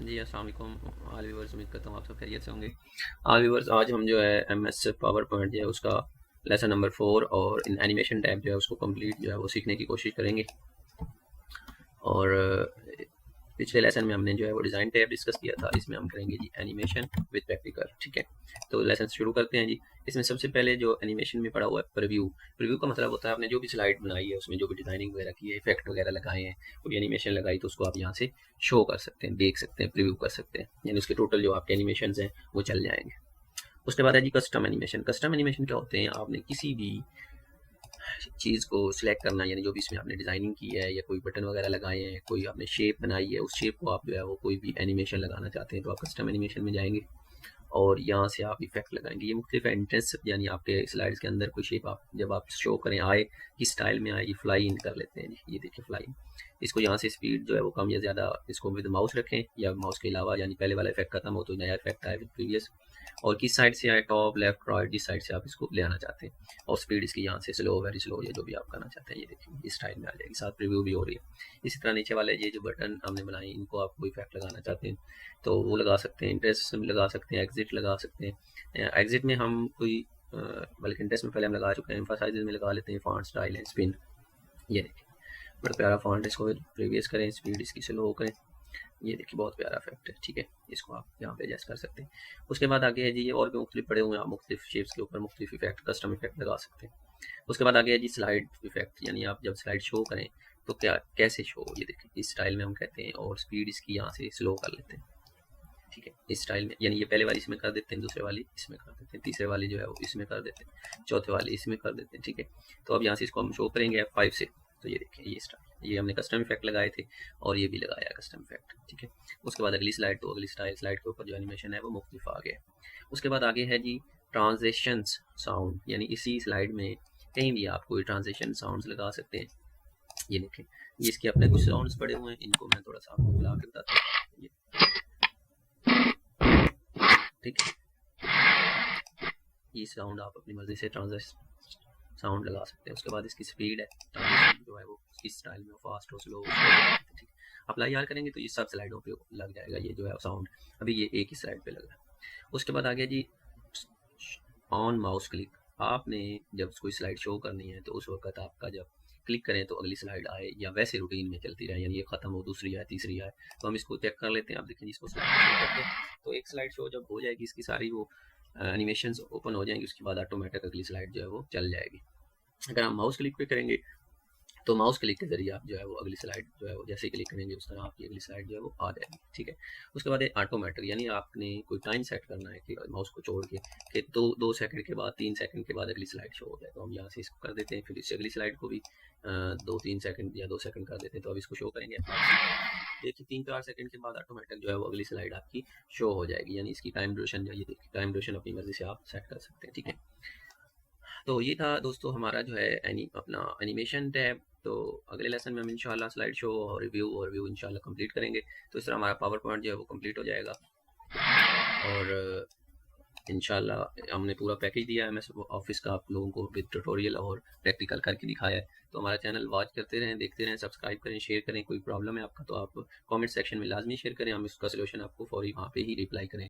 जी अस्सलाम वालेकुम all viewers, उम्मीद करता हूँ आप सब खैरियत से होंगे। ऑल व्यूअर्स, आज हम जो है एमएस पावर पॉइंट जो है उसका लेसन नंबर 4 और इन एनिमेशन टैब जो है उसको कंप्लीट जो है वो सीखने की कोशिश करेंगे। और पिछले लेसन में हमने जो है वो डिज़ाइन टैब डिस्कस किया था, इसमें हम करेंगे जी एनिमेशन विद प्रैक्टिकल। ठीक है, तो लेसन शुरू करते हैं जी। इसमें सबसे पहले जो एनिमेशन में पड़ा हुआ है प्रीव्यू। प्रीव्यू का मतलब होता है आपने जो भी स्लाइड बनाई है उसमें जो भी डिज़ाइनिंग वगैरह की है, इफेक्ट वगैरह लगाए हैं, कोई एनिमेशन लगाई तो उसको आप यहाँ से शो कर सकते हैं, देख सकते हैं, प्रीव्यू कर सकते हैं, यानी उसके टोटल जो आपके एनिमेशन हैं वो चल जाएंगे। उसके बाद है जी कस्टम एनिमेशन। कस्टम एनिमेशन क्या होते हैं, आपने किसी भी चीज़ को सिलेक्ट करना, यानी जो भी इसमें आपने डिज़ाइनिंग की है या कोई बटन वगैरह लगाए हैं, कोई आपने शेप बनाई है, उस शेप को आप जो है वो कोई भी एनिमेशन लगाना चाहते हैं तो आप कस्टम एनिमेशन में जाएंगे और यहाँ से आप इफेक्ट लगाएंगे। ये मुख्तलिफ एंट्रेंस, यानी आपके स्लाइड्स के अंदर कोई शेप आप जब आप शो करें आए किस स्टाइल में आए, ये फ्लाई इन कर लेते हैं। ये देखिए फ्लाई इन, इसको यहाँ से स्पीड जो है वो कम या ज़्यादा, इसको विद माउस रखें या माउस के अलावा, यानी पहले वाला इफेक्ट खत्म हो तो नया इफेक्ट आए विद प्रीवियस, और किस साइड से आए, टॉप लेफ्ट राइट, जिस साइड से आप इसको ले आना चाहते हैं, और स्पीड इसकी यहाँ से स्लो वेरी स्लो या जो भी आप करना चाहते हैं ये देखिए इस स्टाइल में आ जाएगी, साथ प्रीव्यू भी हो रही है। इसी तरह नीचे वाले ये जो बटन हमने बनाए इनको आप कोई इफेक्ट लगाना चाहते हैं तो वो लगा सकते हैं, इंटरेस्ट में लगा सकते हैं, एग्जिट लगा सकते हैं। एग्जिट में हम कोई बल्कि इंटरेस्ट में पहले हम लगा चुके हैं, एम्फासाइज में लगा लेते हैं फॉन्ट स्टाइल एंड स्पिन। ये देखिए बड़ा प्यारा फॉन्ट, इसको प्रीवियस करें, स्पीड इसकी स्लो करें, ये देखिए बहुत प्यारा इफेक्ट है। ठीक है, इसको आप यहाँ पे एडजस्ट कर सकते हैं। उसके बाद आगे है जी, ये और भी मुख्तलिफ पड़े हुए हैं, आप मुख्तलिफ शेप्स के ऊपर मुख्तलिफ इफेक्ट, कस्टम इफेक्ट लगा सकते हैं। उसके बाद आगे है जी स्लाइड इफेक्ट, यानी आप जब स्लाइड शो करें तो क्या कैसे शो, ये देखिए इस स्टाइल में हम कहते हैं, और स्पीड इसकी यहाँ से स्लो कर लेते हैं। ठीक है, इस स्टाइल में, यानी ये पहले वाली इसमें कर देते हैं, दूसरे वाली इसमें कर देते हैं, तीसरे वाली जो है वो इसमें कर देते हैं, चौथे वाली इसमें कर देते हैं। ठीक है, तो अब यहाँ से इसको हम शो करेंगे F5 से, तो ये देखिए ये स्टाइल, ये हमने कस्टम इफेक्ट लगाए थे और ये भी लगाया कस्टम इफेक्ट। ठीक है, उसके बाद अगली स्लाइड, तो अगली स्लाइड के ऊपर जो एनिमेशन है वो मुख्तलिफ आ गया। उसके बाद आगे है जी ट्रांजेक्शंस साउंड, यानी इसी स्लाइड में कहीं भी आप कोई ट्रांजेक्शन साउंड्स लगा सकते हैं। ये देखें, ये इसके अपने कुछ साउंड्स पड़े हुए हैं, इनको मैं थोड़ा सा आपको बुला के बताता हूँ। ठीक है, ये साउंड आप अपनी मर्जी से ट्रांजेक्शन साउंड लगा सकते हैं। उसके बाद इसकी स्पीड है, ट्रांजेक्शन जो है वो किस स्टाइल में, फास्ट हो स्लो। ठीक, अप्लाई यार करेंगे तो ये सब स्लाइडों पे लग जाएगा ये जो है साउंड। अभी ये एक ही स्लाइड पे लग रहा है। उसके बाद आगे जी ऑन माउस क्लिक, आपने जब कोई स्लाइड शो करनी है तो उस वक्त आपका जब क्लिक करें तो अगली स्लाइड आए या वैसे रूटीन में चलती रहे, यानी ये खत्म हो दूसरी आए तीसरी आए, तो हम इसको चेक कर लेते हैं। आप देखें इसको स्लाइड शो करते हैं तो एक स्लाइड शो जब हो जाएगी, इसकी सारी वो एनिमेशंस ओपन हो जाएंगी, उसके बाद ऑटोमेटिक अगली स्लाइड जो है वो चल जाएगी। अगर हम माउस क्लिक पे करेंगे तो माउस क्लिक के जरिए आप जो है वो अगली स्लाइड जो है वो जैसे क्लिक करेंगे उस तरह आपकी अगली स्लाइड जो है वो आ जाएगी। ठीक है, उसके बाद ऑटोमेटिक, यानी आपने कोई टाइम सेट करना है कि माउस को छोड़ के कि दो सेकंड के बाद 3 सेकंड के बाद अगली स्लाइड शो हो जाए, तो हम यहाँ से इसको कर देते हैं, फिर इससे अगली स्लाइड को भी 2-3 सेकंड या 2 सेकंड कर देते हैं, तो अब इसको शो करेंगे। देखिए 3-4 सेकंड के बाद ऑटोमेटिक जो है वो अगली स्लाइड आपकी शो हो जाएगी, यानी इसकी टाइम ड्यूरेशन जो है, ये देखिए टाइम ड्यूरेशन अपनी मर्जी से आप सेट कर सकते हैं। ठीक है, तो ये था दोस्तों हमारा जो है अपना एनिमेशन टैब। तो अगले लेसन में हम इंशाल्लाह स्लाइड शो और रिव्यू इंशाल्लाह कंप्लीट करेंगे। तो इस तरह हमारा पावर पॉइंट जो है वो कंप्लीट हो जाएगा, और इंशाल्लाह हमने पूरा पैकेज दिया है एमएस ऑफिस का आप लोगों को, विद ट्यूटोरियल और प्रैक्टिकल करके दिखाया है। तो हमारा चैनल वॉच करते रहें, देखते रहें, सब्सक्राइब करें, शेयर करें। कोई प्रॉब्लम है आपका तो आप कमेंट सेक्शन में लाजमी शेयर करें, हम इसका सोल्यूशन आपको फौरी वहाँ पे ही रिप्लाई करें।